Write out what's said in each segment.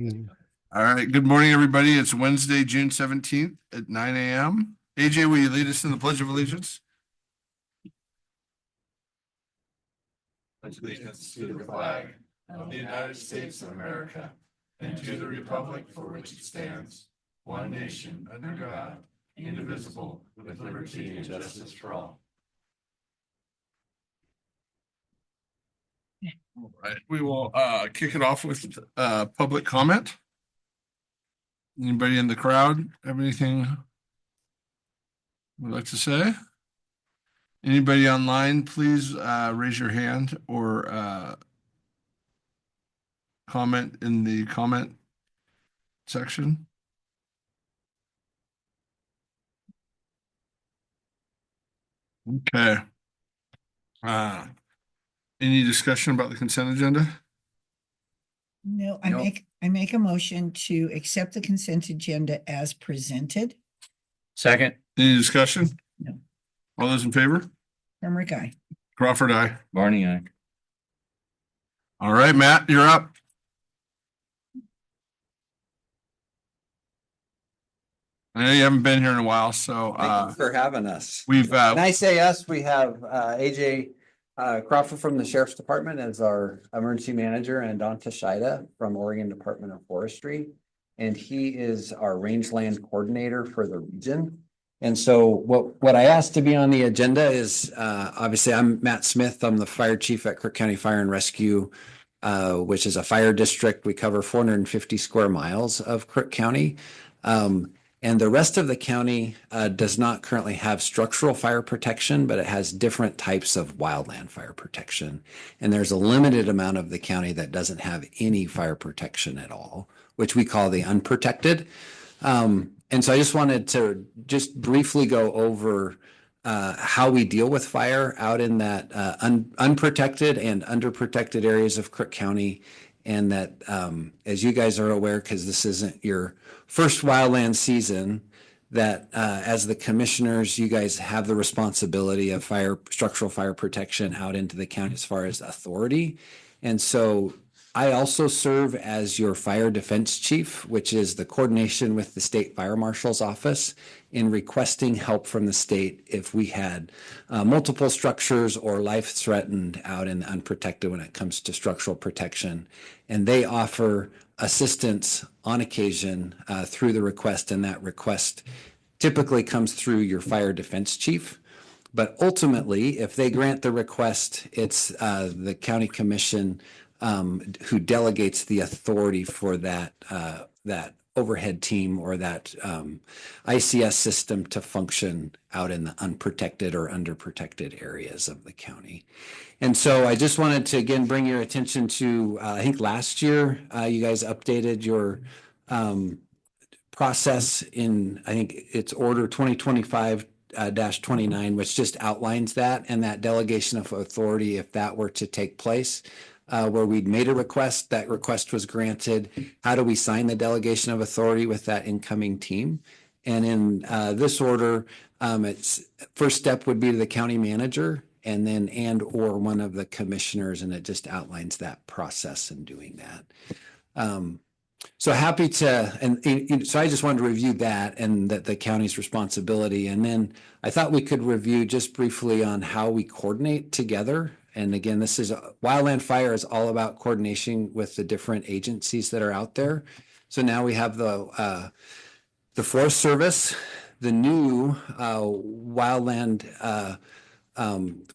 All right. Good morning, everybody. It's Wednesday, June 17th at 9 a.m. AJ, will you lead us in the Pledge of Allegiance? Pledge allegiance to the flag of the United States of America and to the republic for which it stands, one nation under God, indivisible, with liberty and justice for all. All right. We will kick it off with public comment. Anybody in the crowd have anything would like to say? Anybody online, please raise your hand or comment in the comment section. Okay. Any discussion about the consent agenda? No, I Nope. make a motion to accept the consent agenda as presented. Second. Any discussion? No. All those in favor? Remember, guy. Crawford, aye. Barney, aye. All right, Matt, you're up. I know you haven't been here in a while, so Thank you for having us. we've When I say us, we have AJ Crawford from the Sheriff's Department as our emergency manager and Don Tashida from Oregon Department of Forestry. And he is our rangeland coordinator for the region. And so what I asked to be on the agenda is obviously I'm Matt Smith. I'm the fire chief at Crook County Fire and Rescue, which is a fire district. We cover 450 square miles of Crook County. And the rest of the county does not currently have structural fire protection, but it has different types of wildland fire protection. And there's a limited amount of the county that doesn't have any fire protection at all, which we call the unprotected. And so I just wanted to just briefly go over how we deal with fire out in that unprotected and underprotected areas of Crook County. And that, as you guys are aware, because this isn't your first wildland season, that as the commissioners, you guys have the responsibility of structural fire protection out into the county as far as authority. And so I also serve as your fire defense chief, which is the coordination with the state fire marshal's office in requesting help from the state if we had multiple structures or life threatened out in the unprotected when it comes to structural protection. And they offer assistance on occasion through the request, and that request typically comes through your fire defense chief. But ultimately, if they grant the request, it's the county commission who delegates the authority for that overhead team or that ICS system to function out in the unprotected or underprotected areas of the county. And so I just wanted to again bring your attention to I think last year you guys updated your process in, I think it's order 2025-29, which just outlines that and that delegation of authority if that were to take place. Where we'd made a request, that request was granted. How do we sign the delegation of authority with that incoming team? And in this order, its first step would be to the county manager and then or one of the commissioners, and it just outlines that process in doing that. So happy to, and so I just wanted to review that and that the county's responsibility. And then I thought we could review just briefly on how we coordinate together. And again, this is wildland fire is all about coordination with the different agencies that are out there. So now we have the Forest Service, the new wildland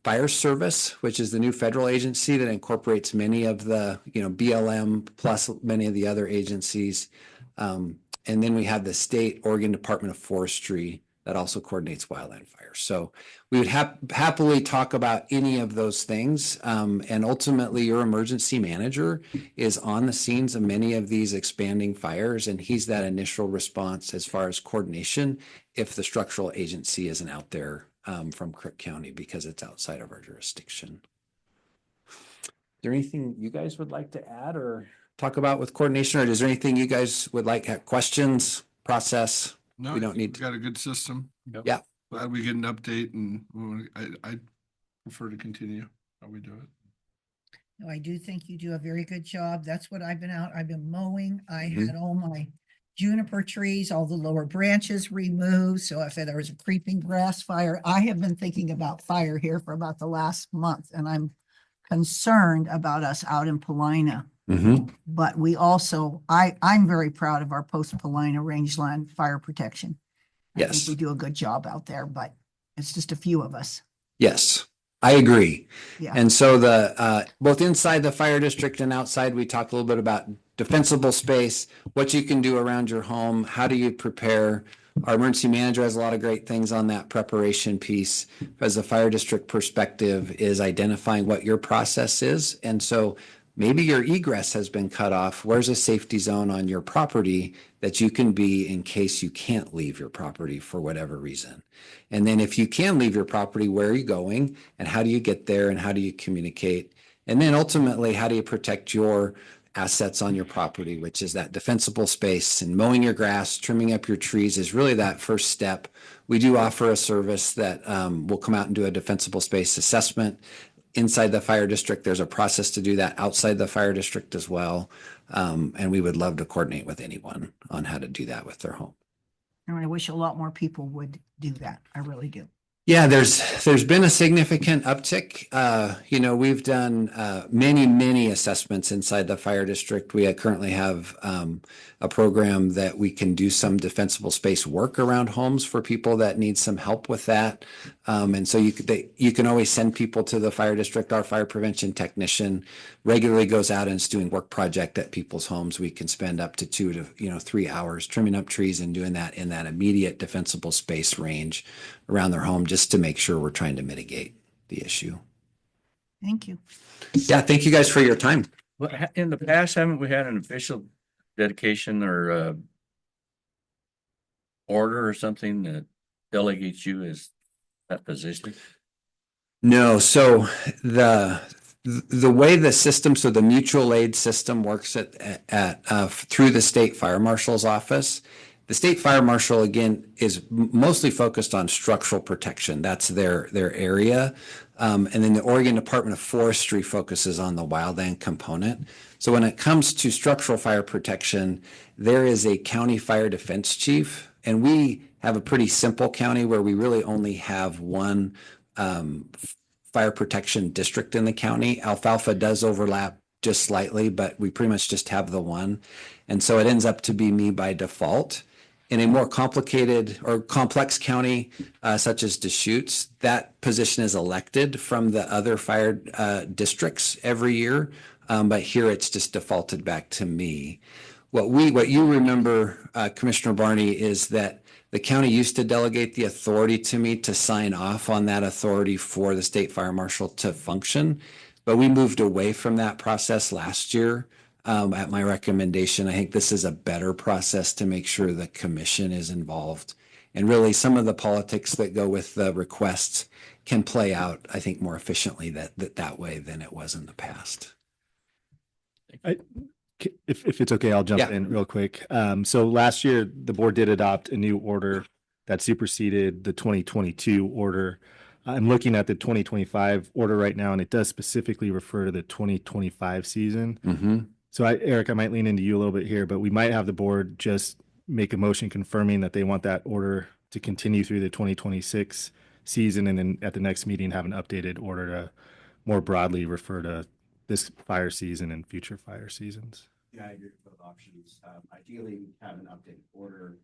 fire service, which is the new federal agency that incorporates many of the BLM plus many of the other agencies. And then we have the state Oregon Department of Forestry that also coordinates wildland fire. So we would happily talk about any of those things. And ultimately, your emergency manager is on the scenes of many of these expanding fires, and he's that initial response as far as coordination if the structural agency isn't out there from Crook County because it's outside of our jurisdiction. Is there anything you guys would like to add or talk about with coordination, or is there anything you guys would like, have questions, process? No, we don't need to. Got a good system. Yep. Yeah. Glad we get an update, and I prefer to continue how we do it. No, I do think you do a very good job. That's what I've been mowing. I Mhm. had all my juniper trees, all the lower branches removed. So if there was a creeping grass fire, I have been thinking about fire here for about the last month, and I'm concerned about us out in Paulina. Mhm. But we also, I'm very proud of our post Paulina rangeland fire protection. I think Yes. we do a good job out there, but it's just a few of us. Yes, I agree. Yeah. And so both inside the fire district and outside, we talked a little bit about defensible space, what you can do around your home, how do you prepare? Our emergency manager has a lot of great things on that preparation piece. As a fire district perspective is identifying what your process is. And so maybe your egress has been cut off. Where's a safety zone on your property that you can be in case you can't leave your property for whatever reason? And then if you can leave your property, where are you going and how do you get there and how do you communicate? And then ultimately, how do you protect your assets on your property, which is that defensible space, and mowing your grass, trimming up your trees is really that first step. We do offer a service that will come out and do a defensible space assessment. Inside the fire district, there's a process to do that outside the fire district as well. And we would love to coordinate with anyone on how to do that with their home. And I wish a lot more people would do that. I really do. Yeah, there's been a significant uptick. We've done many assessments inside the fire district. We currently have a program that we can do some defensible space work around homes for people that need some help with that. And so you can always send people to the fire district. Our fire prevention technician regularly goes out and is doing work project at people's homes. We can spend up to 2 to 3 hours trimming up trees and doing that in that immediate defensible space range around their home, just to make sure we're trying to mitigate the issue. Thank you. Yeah, thank you guys for your time. Well, in the past, haven't we had an official dedication or order or something that delegates you as that position? No, so the way the system, so the mutual aid system works through the state fire marshal's office. The state fire marshal, again, is mostly focused on structural protection. That's their area. And then the Oregon Department of Forestry focuses on the wildland component. So when it comes to structural fire protection, there is a county fire defense chief, and we have a pretty simple county where we really only have one fire protection district in the county. Alfalfa does overlap just slightly, but we pretty much just have the one. And so it ends up to be me by default. In a more complicated or complex county, such as Deschutes, that position is elected from the other fire districts every year. But here it's just defaulted back to me. What you remember, Commissioner Barney, is that the county used to delegate the authority to me to sign off on that authority for the state fire marshal to function. But we moved away from that process last year. At my recommendation, I think this is a better process to make sure the commission is involved. And really, some of the politics that go with the requests can play out, I think, more efficiently that way than it was in the past. If it's okay, I'll jump in real quick. So last year, the board did adopt a new order that superseded the 2022 order. I'm looking at the 2025 order right now, and it does specifically refer to the 2025 season. Mm-hmm. So Eric, I might lean into you a little bit here, but we might have the board just make a motion confirming that they want that order to continue through the 2026 season, and then at the next meeting have an updated order to more broadly refer to this fire season and future fire seasons. Yeah, I agree with both options. Ideally, have an updated order,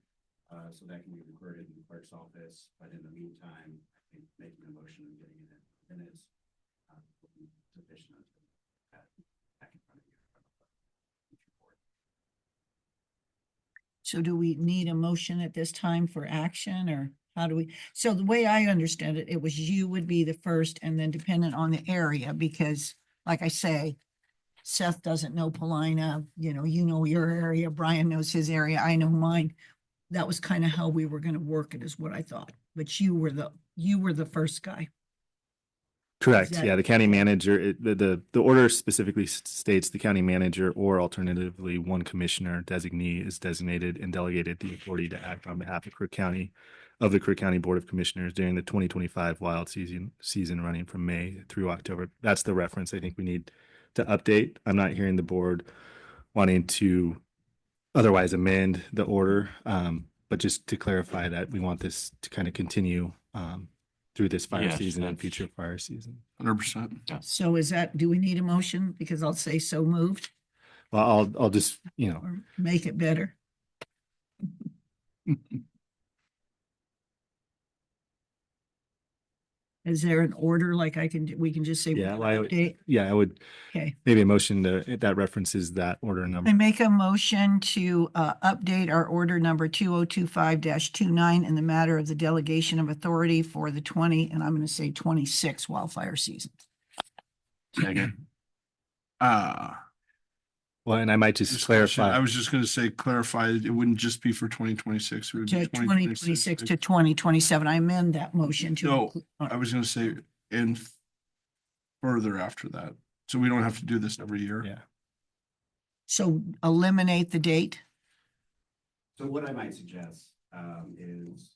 so that can be recorded in the clerk's office, but in the meantime, I think making a motion and getting it in minutes will be sufficient. Back in front of you. So do we need a motion at this time for action, or how do we? So the way I understand it, it was you would be the first, and then dependent on the area, because like I say, Seth doesn't know Paulina, you know your area, Brian knows his area, I know mine. That was kind of how we were going to work it, is what I thought. But you were the first guy. Correct. that- Yeah, the county manager, the order specifically states the county manager or alternatively one commissioner designee is designated and delegated the authority to act on behalf of Crook County, of the Crook County Board of Commissioners during the 2025 wild season running from May through October. That's the reference I think we need to update. I'm not hearing the board wanting to otherwise amend the order. But just to clarify that we want this to kind of continue through this fire Yes, season and that's- future fire season. 100%. So is that, do we need a motion? Because I'll say so moved Well, I'll just, or make it better. Is there an order like we can just say? yeah, well, I would, update? yeah, I would Okay. maybe a motion that references that order number. I make a motion to update our order number 2025-29 in the matter of the delegation of authority for the 20, and I'm going to say 26 wildfire season. Second. Well, and I might just Discussion. clarify. I was just gonna say clarify, it wouldn't just be for 2026. It would be To 2026 to 2027. I amend that motion to. No, include- I was gonna say, and further after that, so we don't have to do this every year. Yeah. So eliminate the date. So what I might suggest is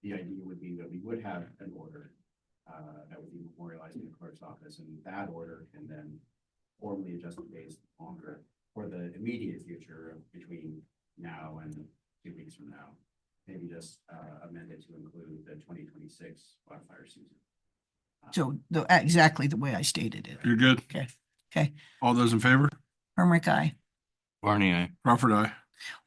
the idea would be that we would have an order that would be memorialized in the clerk's office, and that order can then formally adjust the days longer for the immediate future of between now and 2 weeks from now. Maybe just amend it to include the 2026 wildfire season. So exactly the way I stated it. You're good? Okay. Okay. All those in favor? Hermrick, aye. Barney, aye. Crawford, aye.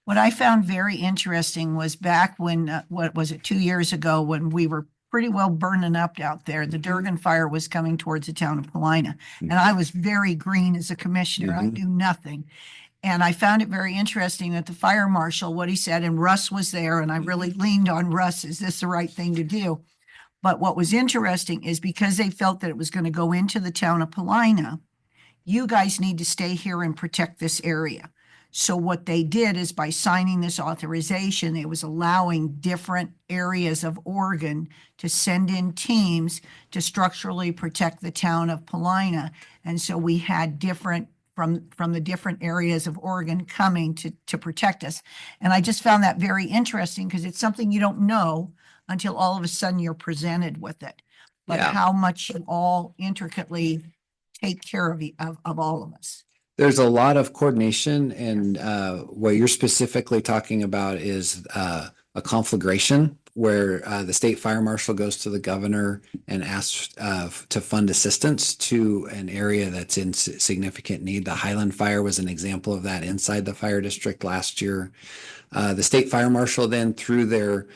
What I found very interesting was back when, what was it, 2 years ago, when we were pretty well burning up out there, the Durgan fire was coming towards the town of Paulina. And I was very green as a commissioner. I knew nothing. And I found it very interesting that the fire marshal, what he said, and Russ was there, and I really leaned on Russ, is this the right thing to do? But what was interesting is because they felt that it was going to go into the town of Paulina, you guys need to stay here and protect this area. So what they did is by signing this authorization, it was allowing different areas of Oregon to send in teams to structurally protect the town of Paulina. And so we had different from the different areas of Oregon coming to protect us. And I just found that very interesting because it's something you don't know until all of a sudden you're presented with it. But Yeah. how much you all intricately take care of all of us. There's a lot of coordination, and what you're specifically talking about is a conflagration where the state fire marshal goes to the governor and asks to fund assistance to an area that's in significant need. The Highland Fire was an example of that inside the fire district last year. The state fire marshal then, through their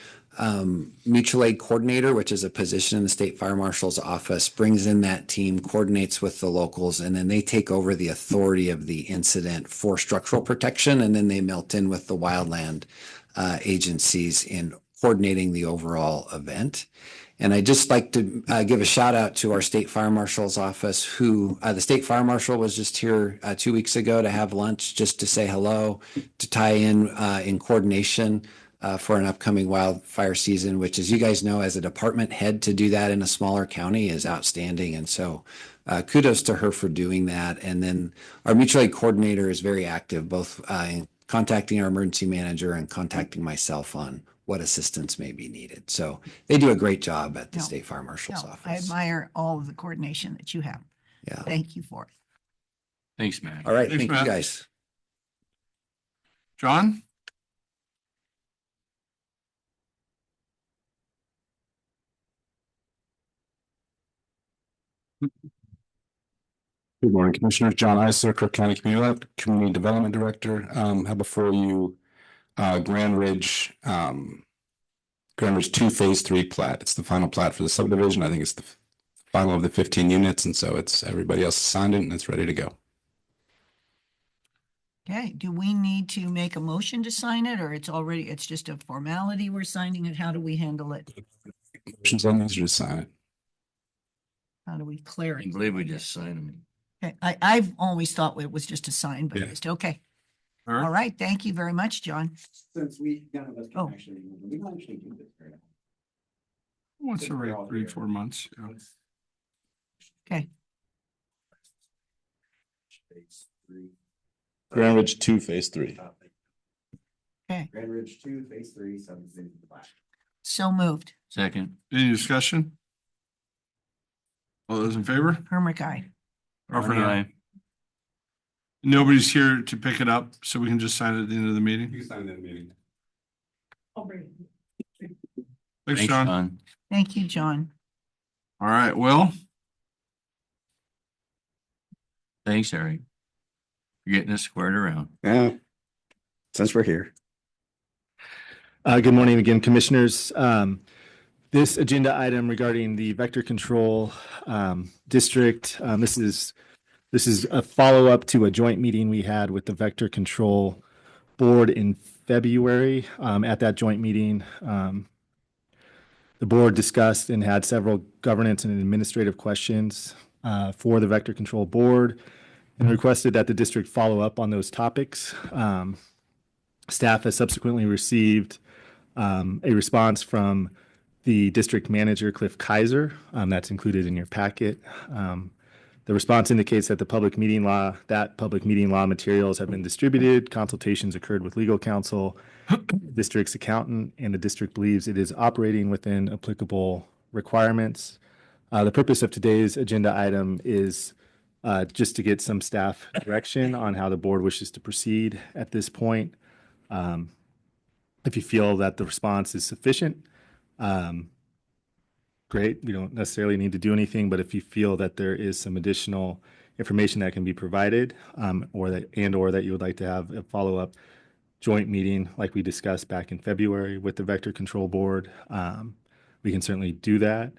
mutual aid coordinator, which is a position in the state fire marshal's office, brings in that team, coordinates with the locals, and then they take over the authority of the incident for structural protection, and then they melt in with the wildland agencies in coordinating the overall event. And I'd just like to give a shout out to our state fire marshal's office, who the state fire marshal was just here 2 weeks ago to have lunch, just to say hello, to tie in coordination for an upcoming wildfire season, which, as you guys know, as a department head, to do that in a smaller county is outstanding. And so kudos to her for doing that. And then our mutual aid coordinator is very active, both in contacting our emergency manager and contacting myself on what assistance may be needed. So they do a great job at the No, state fire marshal's No, I office. admire all of the coordination that you have. Yeah. Thank you for it. Thanks, Matt. All right. Thanks, Thank you, Matt. guys. John? Good morning, Commissioners. John Iser, Crook County Community Development Director. Have before you Grand Ridge 2 Phase 3 plat. It's the final plat for the subdivision. I think it's the final of the 15 units, and so it's everybody else has signed it and it's ready to go. Okay, do we need to make a motion to sign it, or it's just a formality we're signing it? How do we handle it? Motions on these or just sign it? How do we clear I it? believe we just signed them. Okay, I've always thought it was just a sign, but Yeah. just, okay. All right. All right, thank you very much, John. Since none of us Oh. can actually, we don't actually do this very often. Once Since every we're all 3-4 here. months. Yeah. Okay. Phase 3. Grand Ridge 2 Phase 3. Okay, Grand Ridge 2, Phase 3, subdivision plat. so moved. Second. Any discussion? All those in favor? Herrick, aye. Crawford, aye. Nobody's here to pick it up, so we can just sign it at the end of the meeting. You can sign that meeting. Thanks, John. Thank you, John. All right, Will. Thanks, Eric. You're getting us squared around. Yeah, since we're here. Good morning again, commissioners. This agenda item regarding the vector control district, this is a follow-up to a joint meeting we had with the vector control board in February. At that joint meeting, the board discussed and had several governance and administrative questions for the vector control board and requested that the district follow up on those topics. Staff has subsequently received a response from the district manager, Cliff Kaiser. That's included in your packet. The response indicates that public meeting law materials have been distributed, consultations occurred with legal counsel, district's accountant, and the district believes it is operating within applicable requirements. The purpose of today's agenda item is just to get some staff direction on how the board wishes to proceed at this point. If you feel that the response is sufficient, great. We don't necessarily need to do anything, but if you feel that there is some additional information that can be provided, or that you would like to have a follow-up joint meeting like we discussed back in February with the Vector Control Board, we can certainly do that.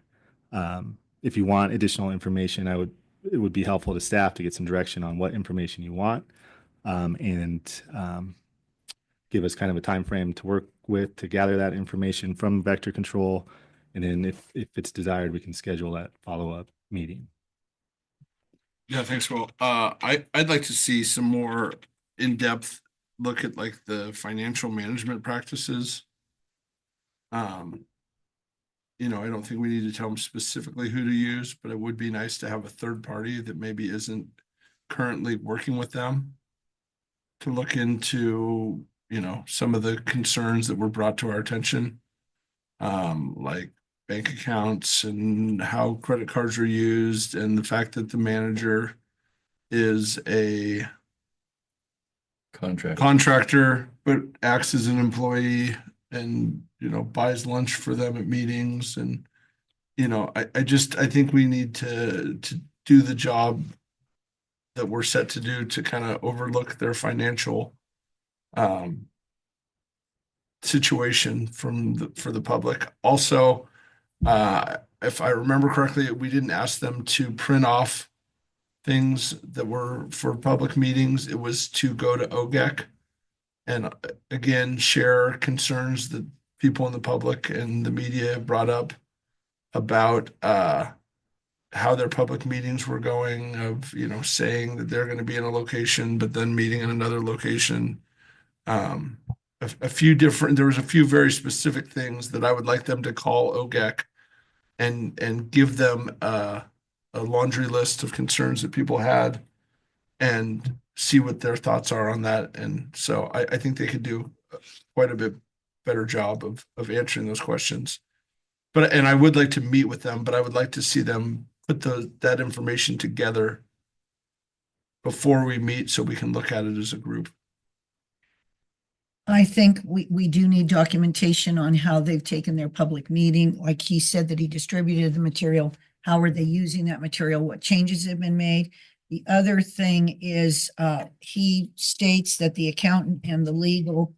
If you want additional information, it would be helpful to staff to get some direction on what information you want, and give us kind of a time frame to work with to gather that information from Vector Control. And then if it's desired, we can schedule that follow-up meeting. Yeah, thanks, Will. I'd like to see some more in-depth look at like the financial management practices. I don't think we need to tell them specifically who to use, but it would be nice to have a third party that maybe isn't currently working with them to look into, some of the concerns that were brought to our attention. Like bank accounts and how credit cards are used, and the fact that the manager is a contractor, but acts as an employee and, buys lunch for them at meetings. And, I think we need to do the job that we're set to do to kind of overlook their financial situation for the public. Also, if I remember correctly, we didn't ask them to print off things that were for public meetings. It was to go to OGEC and again share concerns that people in the public and the media have brought up about how their public meetings were going, of saying that they're going to be in a location but then meeting in another location. There was a few very specific things that I would like them to call OGEC and give them a laundry list of concerns that people had and see what their thoughts are on that. And so I think they could do quite a bit better job of answering those questions. And I would like to meet with them, but I would like to see them put that information together before we meet so we can look at it as a group. I think we do need documentation on how they've taken their public meeting. Like he said that he distributed the material. How are they using that material? What changes have been made? The other thing is he states that the accountant and the legal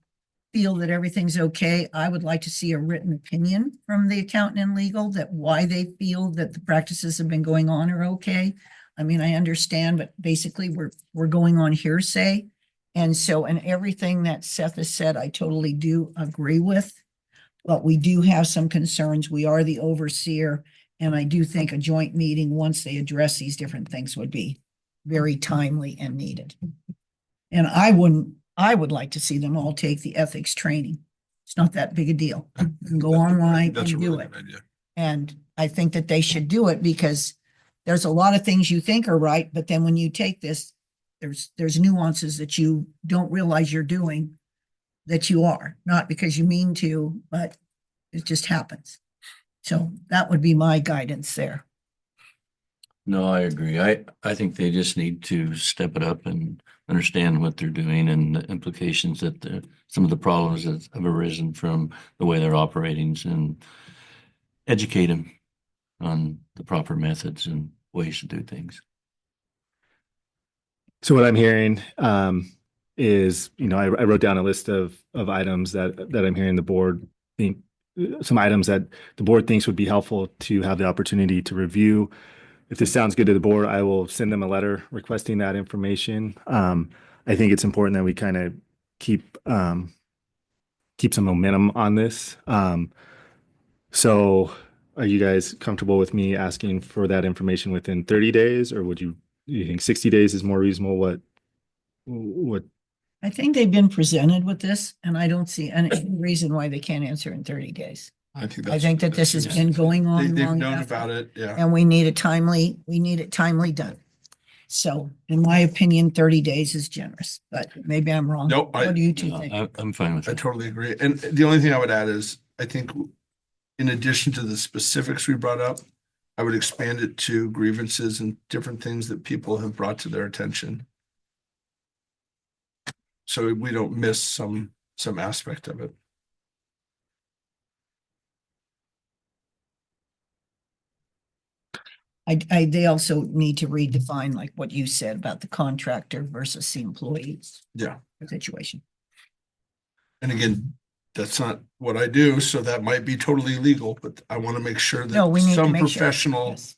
feel that everything's okay. I would like to see a written opinion from the accountant and legal that why they feel that the practices have been going on are okay. I mean, I understand, but basically we're going on hearsay. And everything that Seth has said, I totally do agree with, but we do have some concerns. We are the overseer, and I do think a joint meeting, once they address these different things, would be very timely and needed. And I would like to see them all take the ethics training. It's not that big a deal. You can go online That's a and do really it. good idea. And I think that they should do it because there's a lot of things you think are right, but then when you take this, there's nuances that you don't realize you're doing that you are, not because you mean to, but it just happens. So that would be my guidance there. No, I agree. I think they just need to step it up and understand what they're doing and the implications that some of the problems that have arisen from the way they're operating and educate them on the proper methods and ways to do things. So what I'm hearing is, I wrote down a list of items that I'm hearing the board think, some items that the board thinks would be helpful to have the opportunity to review. If this sounds good to the board, I will send them a letter requesting that information. I think it's important that we kind of keep some momentum on this. So are you guys comfortable with me asking for that information within 30 days, or you think 60 days is more reasonable? What? I think they've been presented with this and I don't see any reason why they can't answer in 30 days. I think I think that this has that's- been going on They've long known enough, about it, yeah. and we need it timely done. So in my opinion, 30 days is generous, but maybe I'm wrong. Nope, What do you two think? I'm fine with I it. totally agree. And the only thing I would add is, I think in addition to the specifics we brought up, I would expand it to grievances and different things that people have brought to their attention. So we don't miss some aspect of it. They also need to redefine like what you said about the contractor versus the employees Yeah. situation. And again, that's not what I do, so that might be totally legal, but I want to make sure No, that we need to some make sure. professional Yes.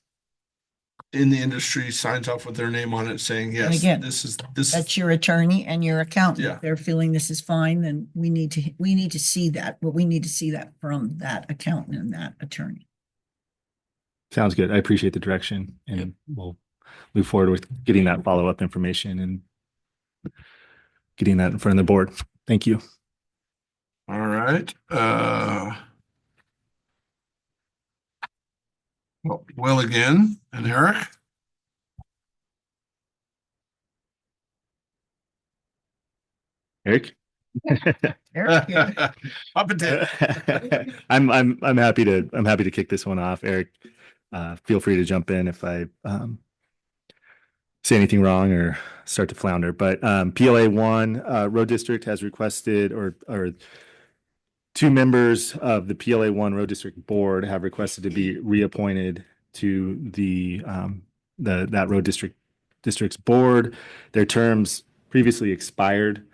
in the industry signs off with their name on it saying, yes, again, this. That's your attorney and your accountant. Yeah. If they're feeling this is fine, then we need to see that, but we need to see that from that accountant and that attorney. Sounds good. I appreciate the direction, and we'll move forward with getting that follow-up information and getting that in front of the board. Thank you. All right, Will again, and Eric. Eric? Eric, yeah. Up and down. I'm happy to kick this one off. Eric, feel free to jump in if I say anything wrong or start to flounder. But PLA 1 Road District has requested, or two members of the PLA 1 Road District Board have requested to be reappointed to that road district's board. Their terms previously expired,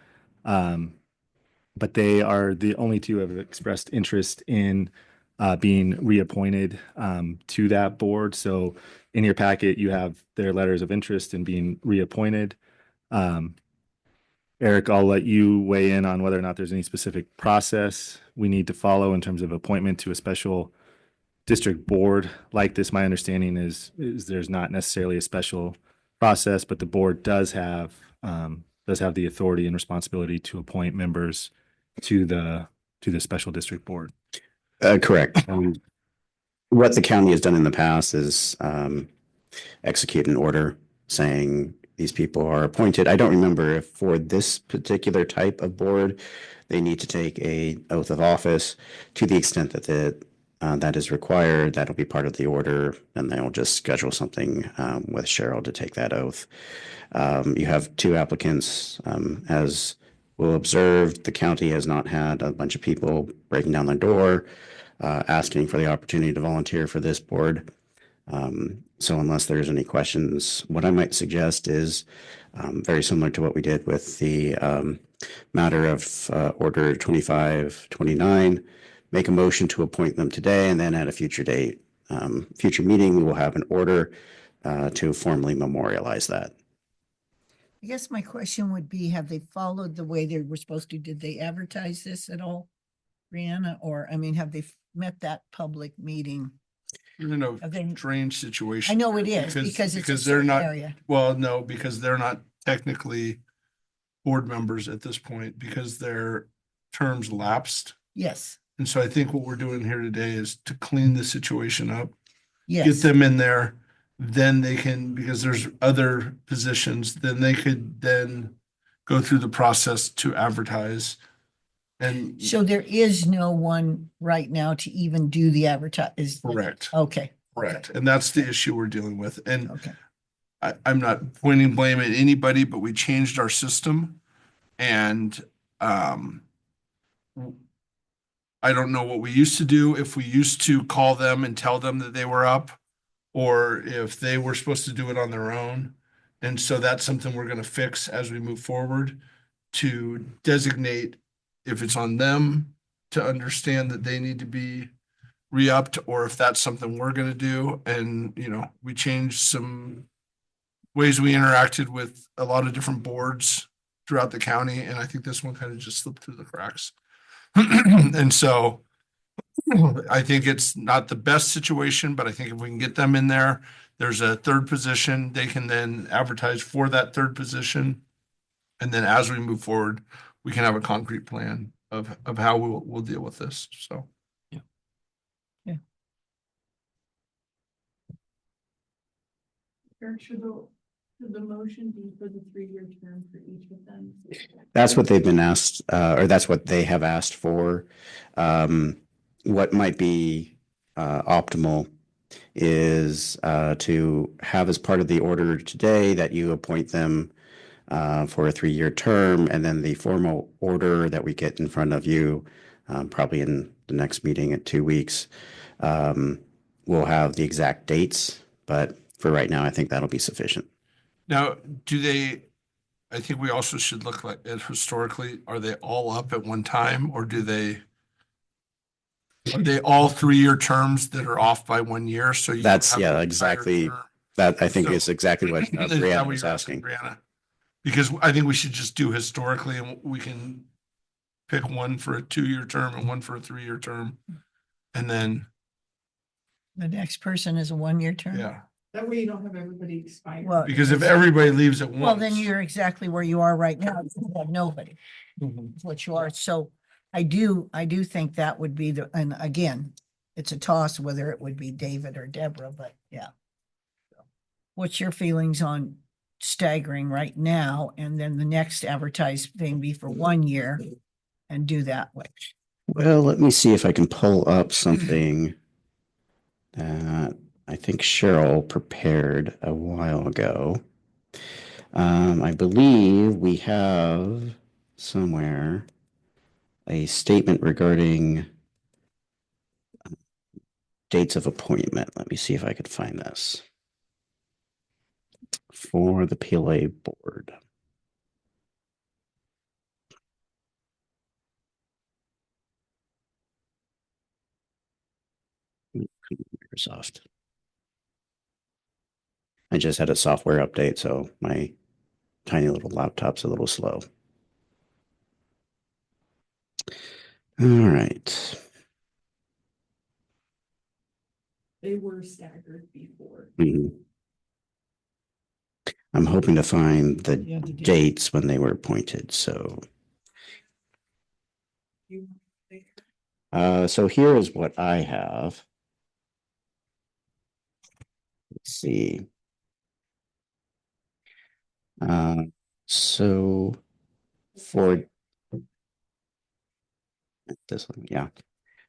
but they are the only two who have expressed interest in being reappointed to that board. So in your packet, you have their letters of interest in being reappointed. Eric, I'll let you weigh in on whether or not there's any specific process we need to follow in terms of appointment to a special district board like this. My understanding is there's not necessarily a special process, but the board does have the authority and responsibility to appoint members to the special district board. Correct. What the county has done in the past is execute an order saying these people are appointed. I don't remember if for this particular type of board, they need to take a oath of office. To the extent that that is required, that'll be part of the order, and they'll just schedule something with Cheryl to take that oath. You have two applicants. As we'll observe, the county has not had a bunch of people breaking down their door, asking for the opportunity to volunteer for this board. So unless there's any questions, what I might suggest is very similar to what we did with the matter of Order 2529. Make a motion to appoint them today, and then at a future date, future meeting, we will have an order to formally memorialize that. I guess my question would be, have they followed the way they were supposed to? Did they advertise this at all, Brianna? Or, I mean, have they met that public meeting? You're in a Have they- strange situation. I know it is because it's a Because they're certain not, area. well, no, because they're not technically board members at this point because their terms lapsed. Yes, And so I think what we're doing here today is to clean the situation up, get yes. them in there, then they can, because there's other positions, then they could then go through the process to advertise. And So there is no one right now to even do the advertise. correct. Okay, Correct. And that's the issue we're dealing with. And Okay, I'm not pointing blame at anybody, but we changed our system and, I don't know what we used to do, if we used to call them and tell them that they were up, or if they were supposed to do it on their own. And so that's something we're gonna fix as we move forward to designate if it's on them to understand that they need to be re-upped, or if that's something we're gonna do. And, we changed some ways we interacted with a lot of different boards throughout the county, and I think this one kind of just slipped through the cracks. And so I think it's not the best situation, but I think if we can get them in there, there's a third position, they can then advertise for that third position. And then as we move forward, we can have a concrete plan of how we'll deal with this, so. Or should the motion be for the 3-year term for each of them? That's what they've been asked, or that's what they have asked for. What might be optimal is to have as part of the order today that you appoint them for a 3-year term, and then the formal order that we get in front of you, probably in the next meeting in 2 weeks, we'll have the exact dates, but for right now, I think that'll be sufficient. Now, I think we also should look at historically, are they all up at one time, or are they all 3-year terms that are off by 1 year? So you don't That's, have yeah, the entire exactly. term? That I think So- is exactly what Is that Brianna what was you're asking. Brianna? Because I think we should just do historically, and we can pick one for a 2-year term and one for a 3-year term. And then, the next person is a 1-year term? yeah, That way you don't have everybody expire. Well, because if everybody leaves at once. well, then you're exactly where you are right now. You have nobody. Mhm. It's what you are. So I do think that would be and again, it's a toss whether it would be David or Deborah, but yeah. What's your feelings on staggering right now, and then the next advertised thing be for 1 year and do that way? Well, let me see if I can pull up something that I think Cheryl prepared a while ago. I believe we have somewhere a statement regarding dates of appointment. Let me see if I could find this for the PLA board. Microsoft. I just had a software update, so my tiny little laptop's a little slow. All right. They were staggered before. Mhm. I'm hoping to find the Yeah, the date. dates when they were appointed. So, so here is what I have. Let's see. So for this one, yeah,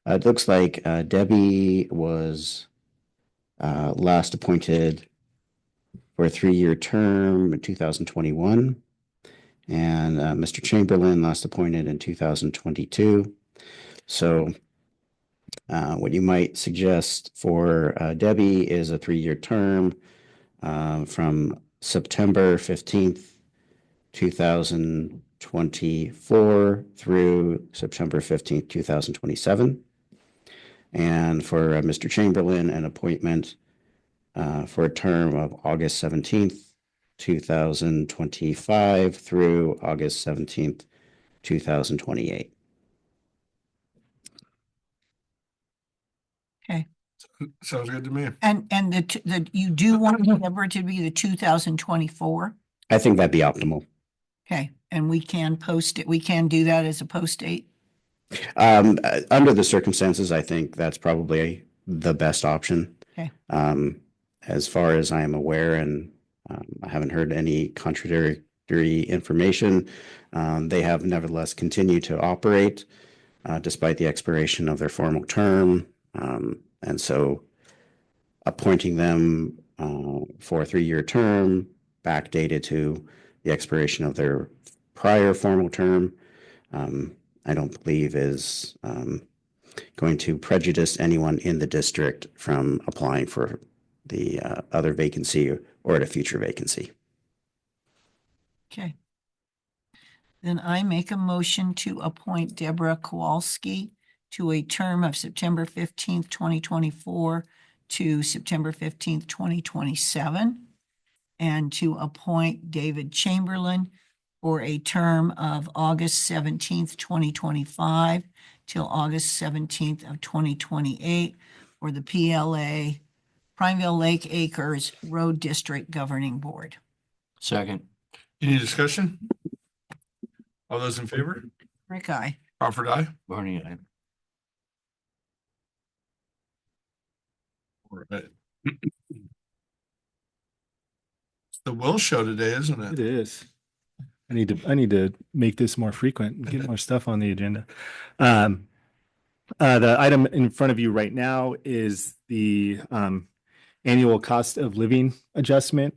it looks like Debbie was last appointed for a 3-year term in 2021, and Mr. Chamberlain last appointed in 2022. So what you might suggest for Debbie is a 3-year term from September 15th, 2024 through September 15th, 2027. And for Mr. Chamberlain, an appointment for a term of August 17th, 2025 through August 17th, 2028. Okay. Sounds good to me. And you do want Deborah to be the 2024? I think that'd be optimal. Okay, and we can post it, we can do that as a post date? Under the circumstances, I think that's probably the best option. Okay. As far as I am aware, and I haven't heard any contradictory information, they have nevertheless continued to operate despite the expiration of their formal term. And so appointing them for a 3-year term, backdated to the expiration of their prior formal term, I don't believe is going to prejudice anyone in the district from applying for the other vacancy or at a future vacancy. Okay. Then I make a motion to appoint Deborah Kowalski to a term of September 15th, 2024 to September 15th, 2027, and to appoint David Chamberlain for a term of August 17th, 2025 till August 17th of 2028 for the PLA Prineville Lake Acres Road District Governing Board. Second. Any discussion? All those in favor? Rick, I. Crawford, aye. Barney, aye. All right. It's the Will Show today, isn't It it? is. I need to make this more frequent and get more stuff on the agenda. The item in front of you right now is the annual cost of living adjustment.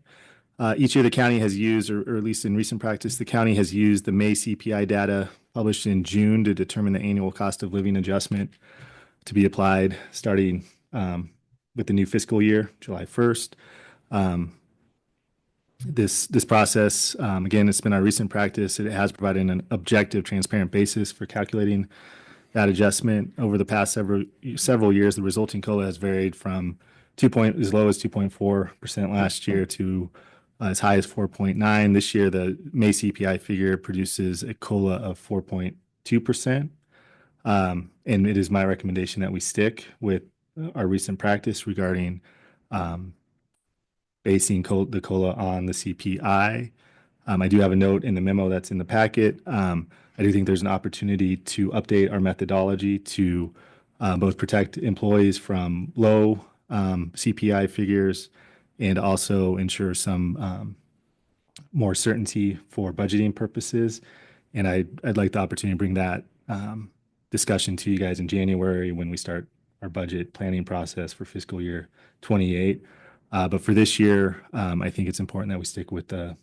Each year the county has used, or at least in recent practice, the county has used the May CPI data published in June to determine the annual cost of living adjustment to be applied starting with the new fiscal year, July 1st. This process, again, it's been our recent practice. It has provided an objective, transparent basis for calculating that adjustment. Over the past several years, the resulting COLA has varied from as low as 2.4% last year to as high as 4.9. This year, the May CPI figure produces a COLA of 4.2%. And it is my recommendation that we stick with our recent practice regarding basing the COLA on the CPI. I do have a note in the memo that's in the packet. I do think there's an opportunity to update our methodology to both protect employees from low CPI figures and also ensure some more certainty for budgeting purposes. And I'd like the opportunity to bring that discussion to you guys in January when we start our budget planning process for fiscal year 28. But for this year, I think it's important that we stick with the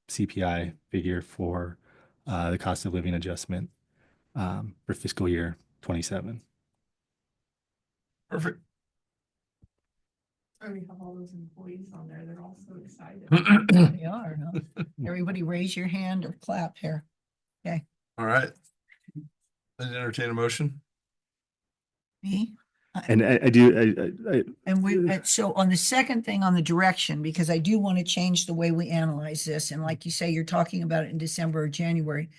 CPI figure for the cost of living adjustment for fiscal year 27. Perfect. I already have all those employees on there. They're all so excited. They are, huh? Everybody raise your hand or clap here. All right. Let's entertain a motion. Me? And So on the second thing on the direction, because I do want to change the way we analyze this, and like you say, you're talking about it in December or January,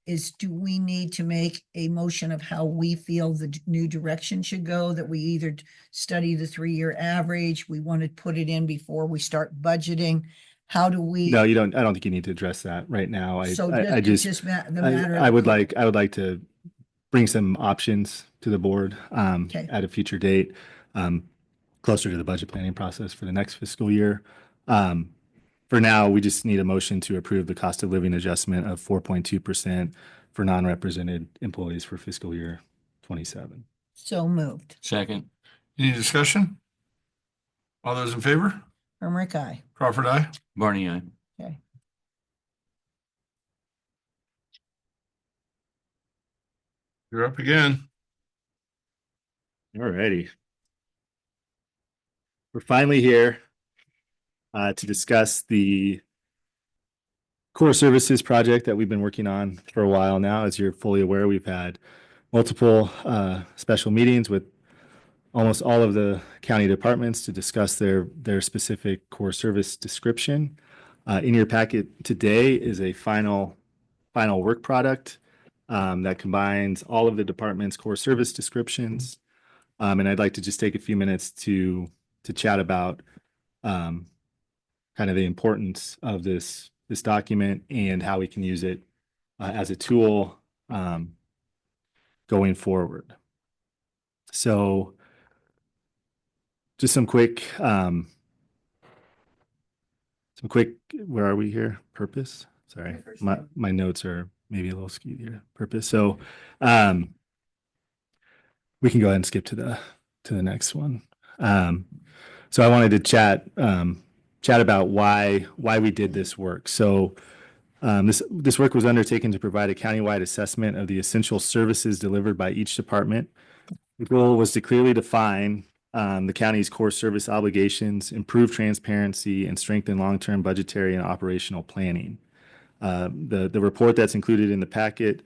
is do we need to make a motion of how we feel the new direction should go, that we either study the 3-year average, we want to put it in before we start budgeting? How do we? No, you don't. I don't think you need to address that right now. So I it's just just the matter. I would like to bring some options to the board Okay. at a future date, closer to the budget planning process for the next fiscal year. For now, we just need a motion to approve the cost of living adjustment of 4.2% for non-represented employees for fiscal year 27. So moved. Second. Any discussion? All those in favor? Rick, I. Crawford, aye. Barney, aye. Okay. You're up again. All righty. We're finally here to discuss the core services project that we've been working on for a while now. As you're fully aware, we've had multiple special meetings with almost all of the county departments to discuss their specific core service description. In your packet today is a final work product that combines all of the department's core service descriptions. And I'd like to just take a few minutes to chat about kind of the importance of this document and how we can use it as a tool going forward. So just some quick, where are we here? Purpose? Sorry, my notes are maybe a little skewed here. Purpose. So we can go ahead and skip to the next one. So I wanted to chat about why we did this work. So this work was undertaken to provide a countywide assessment of the essential services delivered by each department. The goal was to clearly define the county's core service obligations, improve transparency, and strengthen long-term budgetary and operational planning. The report that's included in the packet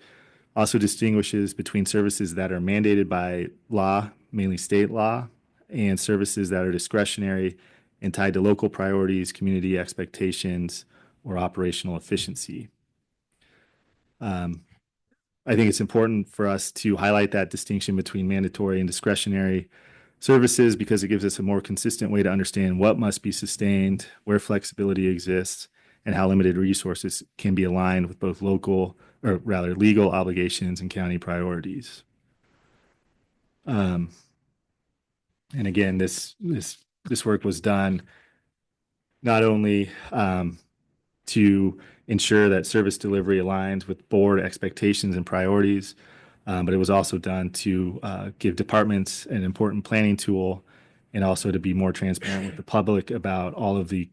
also distinguishes between services that are mandated by law, mainly state law, and services that are discretionary and tied to local priorities, community expectations, or operational efficiency. I think it's important for us to highlight that distinction between mandatory and discretionary services because it gives us a more consistent way to understand what must be sustained, where flexibility exists, and how limited resources can be aligned with both local, or rather legal obligations and county priorities. And again, this work was done not only to ensure that service delivery aligns with board expectations and priorities, but it was also done to give departments an important planning tool and also to be more transparent with the public about all of the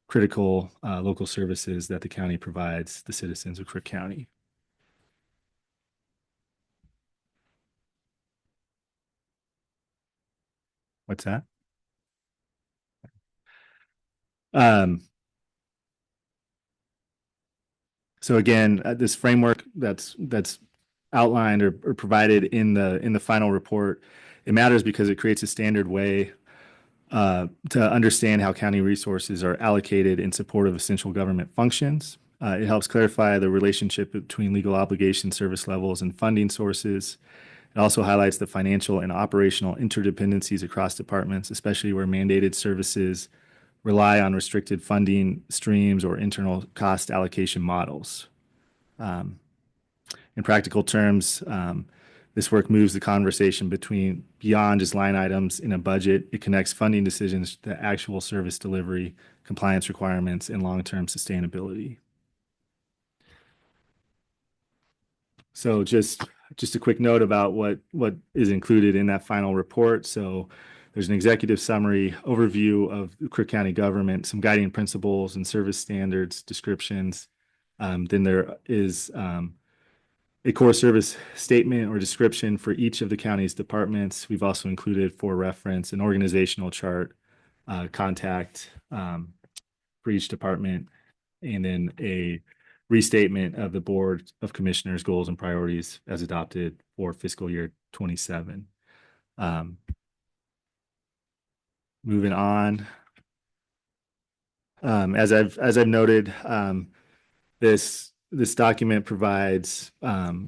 critical local services that the county provides the citizens of Crook County. What's that? So again, this framework that's outlined or provided in the final report, it matters because it creates a standard way to understand how county resources are allocated in support of essential government functions. It helps clarify the relationship between legal obligation, service levels, and funding sources. It also highlights the financial and operational interdependencies across departments, especially where mandated services rely on restricted funding streams or internal cost allocation models. In practical terms, this work moves the conversation beyond just line items in a budget. It connects funding decisions to actual service delivery, compliance requirements, and long-term sustainability. So just a quick note about what is included in that final report. So there's an executive summary overview of Crook County government, some guiding principles and service standards descriptions. Then there is a core service statement or description for each of the county's departments. We've also included for reference an organizational chart, contact for each department, and then a restatement of the Board of Commissioners' goals and priorities as adopted for fiscal year 27. Moving on. As I've noted, this document provides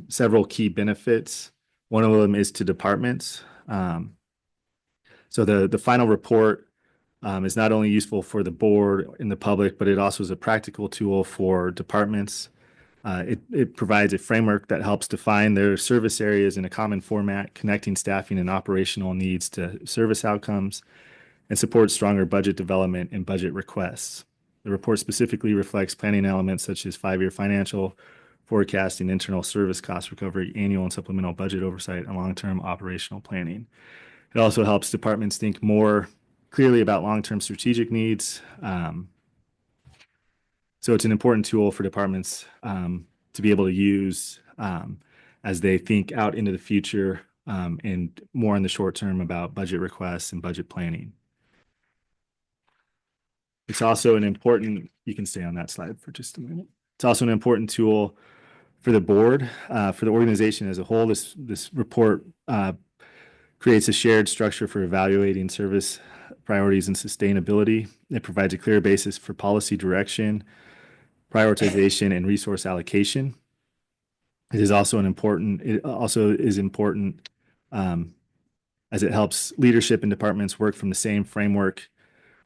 several key benefits. One of them is to departments. So the final report is not only useful for the board and the public, but it also is a practical tool for departments. It provides a framework that helps define their service areas in a common format, connecting staffing and operational needs to service outcomes, and supports stronger budget development and budget requests. The report specifically reflects planning elements such as 5-year financial forecasting, internal service cost recovery, annual and supplemental budget oversight, and long-term operational planning. It also helps departments think more clearly about long-term strategic needs. So it's an important tool for departments to be able to use as they think out into the future and more in the short term about budget requests and budget planning. It's also an important, you can stay on that slide for just a minute. It's also an important tool for the board, for the organization as a whole. This report creates a shared structure for evaluating service priorities and sustainability. It provides a clear basis for policy direction, prioritization, and resource allocation. It is also important as it helps leadership and departments work from the same framework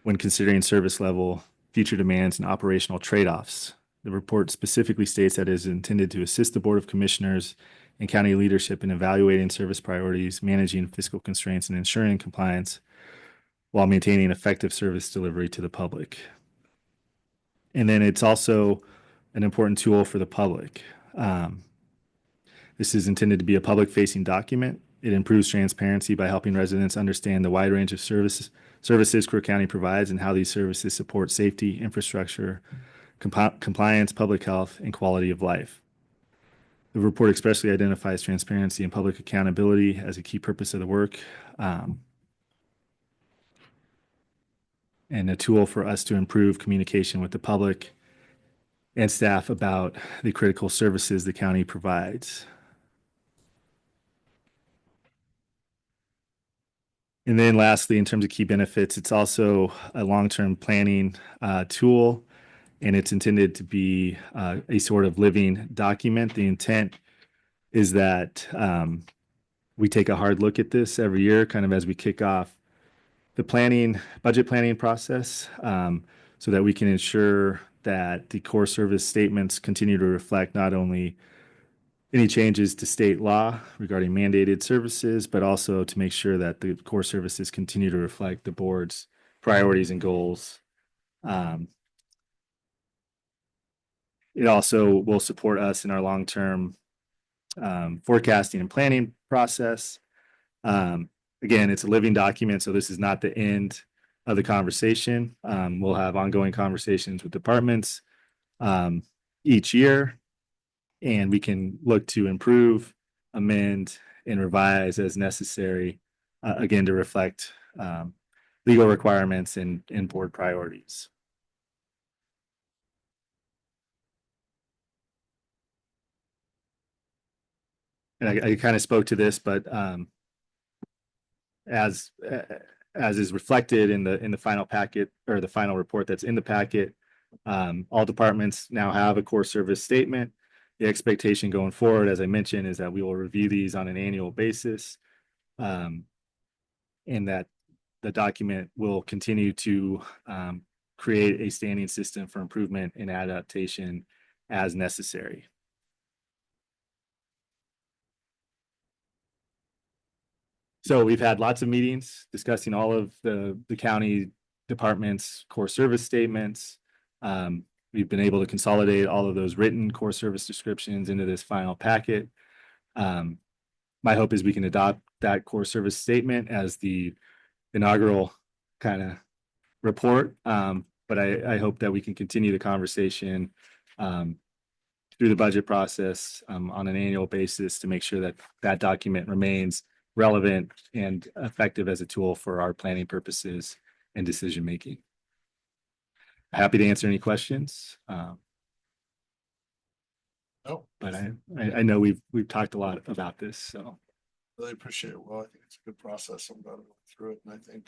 when considering service level, future demands, and operational trade-offs. The report specifically states that it is intended to assist the Board of Commissioners and county leadership in evaluating service priorities, managing fiscal constraints, and ensuring compliance while maintaining effective service delivery to the public. And then it's also an important tool for the public. This is intended to be a public-facing document. It improves transparency by helping residents understand the wide range of services services Crook County provides and how these services support safety, infrastructure, compliance, public health, and quality of life. The report especially identifies transparency and public accountability as a key purpose of the work, and a tool for us to improve communication with the public and staff about the critical services the county provides. And then lastly, in terms of key benefits, it's also a long-term planning tool, and it's intended to be a sort of living document. The intent is that we take a hard look at this every year, kind of as we kick off the budget planning process, so that we can ensure that the core service statements continue to reflect not only any changes to state law regarding mandated services, but also to make sure that the core services continue to reflect the board's priorities and goals. It also will support us in our long-term forecasting and planning process. Again, it's a living document, so this is not the end of the conversation. We'll have ongoing conversations with departments each year, and we can look to improve, amend, and revise as necessary, again, to reflect legal requirements and board priorities. And I kind of spoke to this, but as is reflected in the final packet, or the final report that's in the packet, all departments now have a core service statement. The expectation going forward, as I mentioned, is that we will review these on an annual basis, and that the document will continue to create a standing system for improvement and adaptation as necessary. So we've had lots of meetings discussing all of the county departments' core service statements. We've been able to consolidate all of those written core service descriptions into this final packet. My hope is we can adopt that core service statement as the inaugural kind of report. But I hope that we can continue the conversation through the budget process on an annual basis to make sure that that document remains relevant and effective as a tool for our planning purposes and decision making. Happy to answer any questions. But I know we've talked a lot about this, so. Really appreciate it. Well, I think it's a good process. I'm glad we went through it, and I think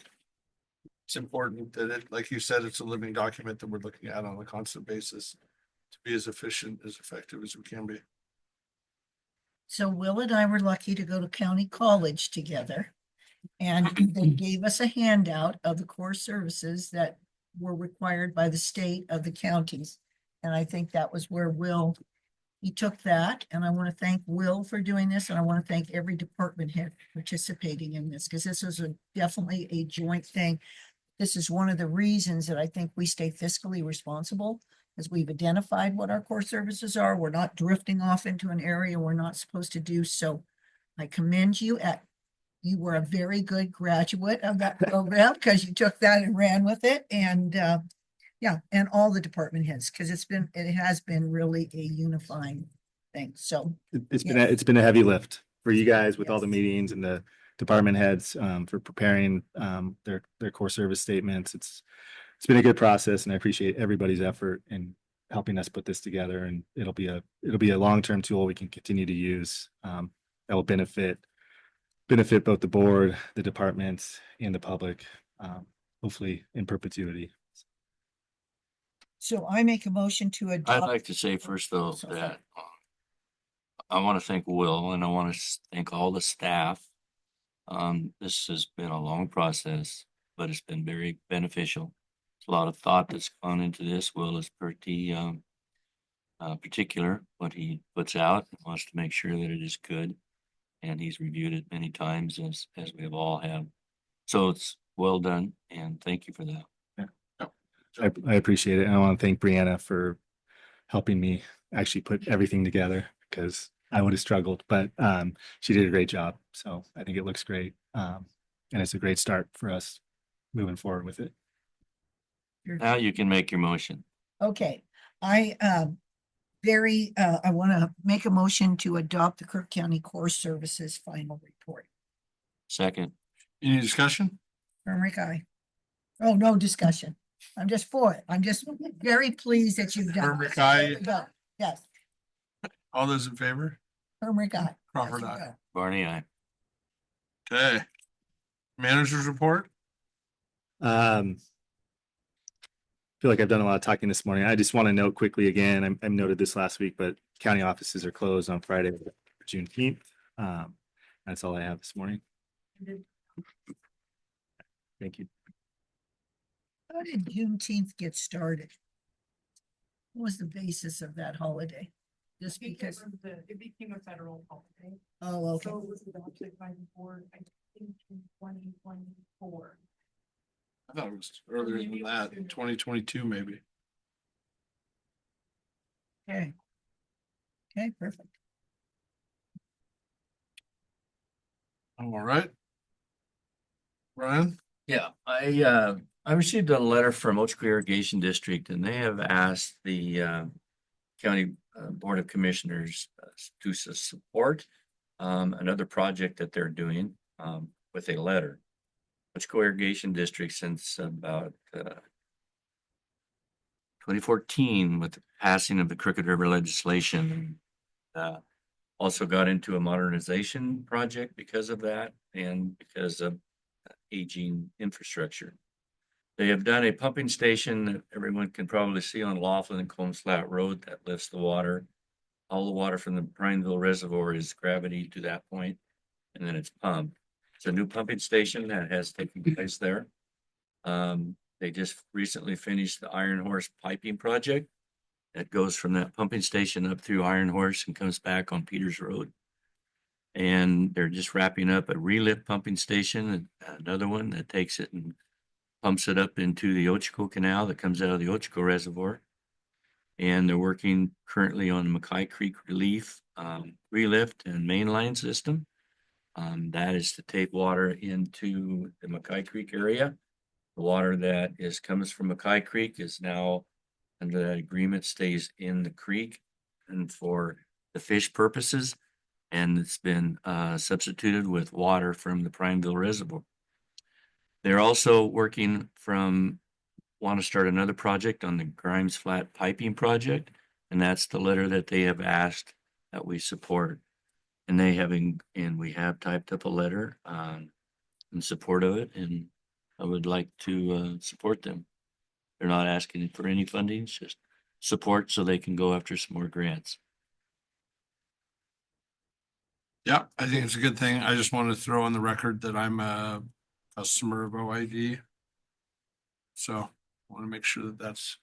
it's important that it, like you said, it's a living document that we're looking at on a constant basis to be as efficient, as effective as we can be. So Will and I were lucky to go to county college together. And they gave us a handout of the core services that were required by the state of the counties. And I think that was where Will, he took that, and I want to thank Will for doing this, and I want to thank every department head participating in this, because this was definitely a joint thing. This is one of the reasons that I think we stay fiscally responsible, as we've identified what our core services are. We're not drifting off into an area we're not supposed to do. So I commend you. You were a very good graduate of that program, because you took that and ran with it. And yeah, and all the department heads, because it has been really a unifying thing. So It's yes. been a heavy lift for you guys with all the Yes. meetings and the department heads for preparing their core service statements. It's been a good process, and I appreciate everybody's effort in helping us put this together. And it'll be a long-term tool we can continue to use that will benefit both the board, the departments, and the public, hopefully in perpetuity. So I make a motion to I'd adopt. like to say first, though, Sorry. that I want to thank Will, and I want to thank all the staff. This has been a long process, but it's been very beneficial. There's a lot of thought that's gone into this. Will is pretty particular what he puts out and wants to make sure that it is good. And he's reviewed it many times, as we have all have. So it's well done, and thank you for that. I appreciate it. And I want to thank Brianna for helping me actually put everything together, because I would have struggled, but she did a great job. So I think it looks great. And it's a great start for us moving forward with it. Now you can make your motion. Okay, I want to make a motion to adopt the Crook County Core Services final report. Second. Any discussion? Hermrick, aye. Oh, no discussion. I'm just for it. I'm just very pleased that you've done. Hermrick, this. aye. There we go. Yes, All those in favor? Hermrick, aye. Crawford, Yes, you aye. go. Barney, aye. Okay. Managers report? Feel like I've done a lot of talking this morning. I just want to note quickly again, I noted this last week, but county offices are closed on Friday, Juneteenth. That's all I have this morning. Thank you. How did Juneteenth get started? What was the basis of that holiday? Just because, It became a federal holiday. oh, okay. So it was adopted by the board, I think in 2024. I thought it was earlier than that, in 2022 maybe. Okay. Okay, perfect. All right. Brian? Yeah, I received a letter from Ocho Irrigation District and they have asked the county Board of Commissioners to support another project that they're doing with a letter. Ocho Irrigation District since about 2014 with the passing of the Crooked River legislation. Also got into a modernization project because of that and because of aging infrastructure. They have done a pumping station that everyone can probably see on Laughlin and Combs Flat Road that lifts the water. All the water from the Prineville Reservoir is gravity to that point, and then it's pumped. It's a new pumping station that has taken place there. They just recently finished the Iron Horse piping project that goes from that pumping station up through Iron Horse and comes back on Peters Road. And they're just wrapping up a relift pumping station, another one that takes it and pumps it up into the Ocho Canal that comes out of the Ocho Reservoir. And they're working currently on Mackay Creek relief, relift and mainline system. That is to take water into the Mackay Creek area. The water that comes from Mackay Creek is now under that agreement stays in the creek and for the fish purposes. And it's been substituted with water from the Prineville Reservoir. They're also want to start another project on the Grimes Flat piping project. And that's the letter that they have asked that we support. And we have typed up a letter in support of it. And I would like to support them. They're not asking for any funding, it's just support so they can go after some more grants. Yeah, I think it's a good thing. I just wanted to throw on the record that I'm a customer of OID. So I want to make sure that that's,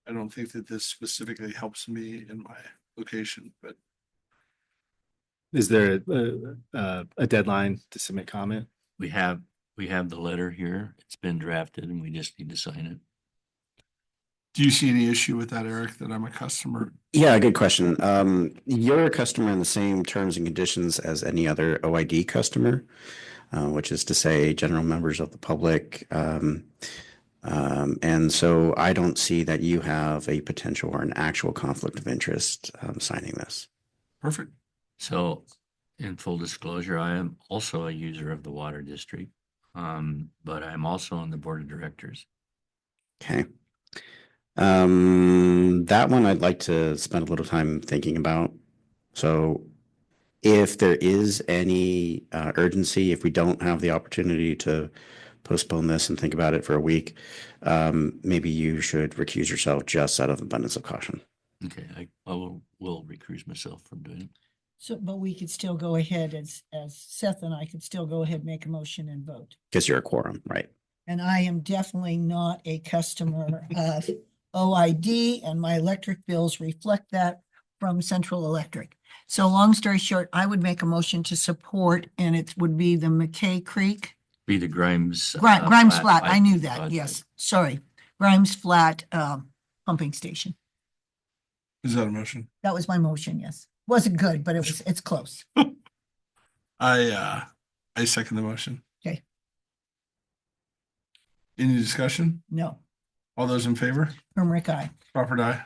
I don't think that this specifically helps me in my location, but Is there a deadline to submit comment? We have the letter here. It's been drafted and we just need to sign it. do you see any issue with that, Eric, that I'm a customer? Yeah, good question. You're a customer in the same terms and conditions as any other OID customer, which is to say general members of the public. And so I don't see that you have a potential or an actual conflict of interest signing this. Perfect. So in full disclosure, I am also a user of the water district. But I'm also on the board of directors. Okay. That one I'd like to spend a little time thinking about. So if there is any urgency, if we don't have the opportunity to postpone this and think about it for a week, maybe you should recuse yourself just out of abundance of caution. Okay, I will recuse myself from doing it. So, but we could still go ahead as Seth and I could still go ahead, make a motion and vote. Because you're a quorum, right? And I am definitely not a customer of OID and my electric bills reflect that from Central Electric. So long story short, I would make a motion to support and it would be the McKay Creek. Be the Grimes. Grimes Flat, I knew piping that, project. yes, sorry. Grimes Flat pumping station. Is that a motion? That was my motion, yes. Wasn't good, but it's close. I second the motion. Okay. Any discussion? No. All those in favor? Hermrick, aye. Crawford, aye.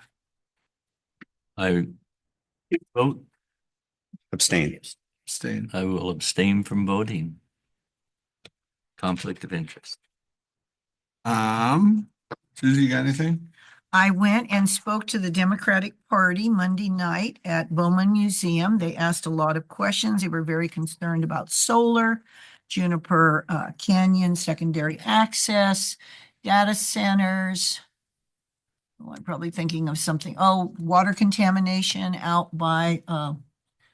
I vote, Abstain. Abstain. I will abstain from voting. Conflict of interest. Susie, you got anything? I went and spoke to the Democratic Party Monday night at Bowman Museum. They asked a lot of questions. They were very concerned about solar, Juniper Canyon secondary access, data centers. Oh, I'm probably thinking of something. Oh, water contamination out by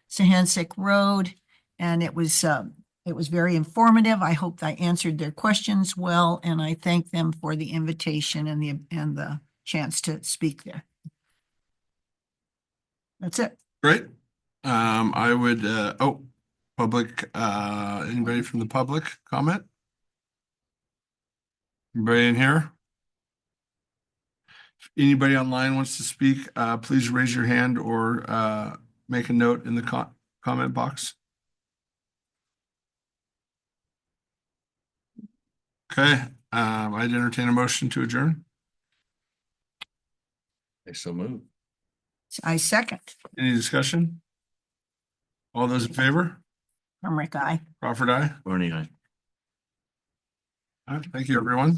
Sahansik Road. And it was very informative. I hope I answered their questions well, and I thank them for the invitation and the chance to speak there. That's it. Great. I would, public, anybody from the public comment? Anybody in here? If anybody online wants to speak, please raise your hand or, make a note in the comment box. Okay, I'd entertain a motion to adjourn. I so move. I second. Any discussion? All those in favor? Hermrick, aye. Crawford, aye. Barney, aye. All right, thank you, everyone.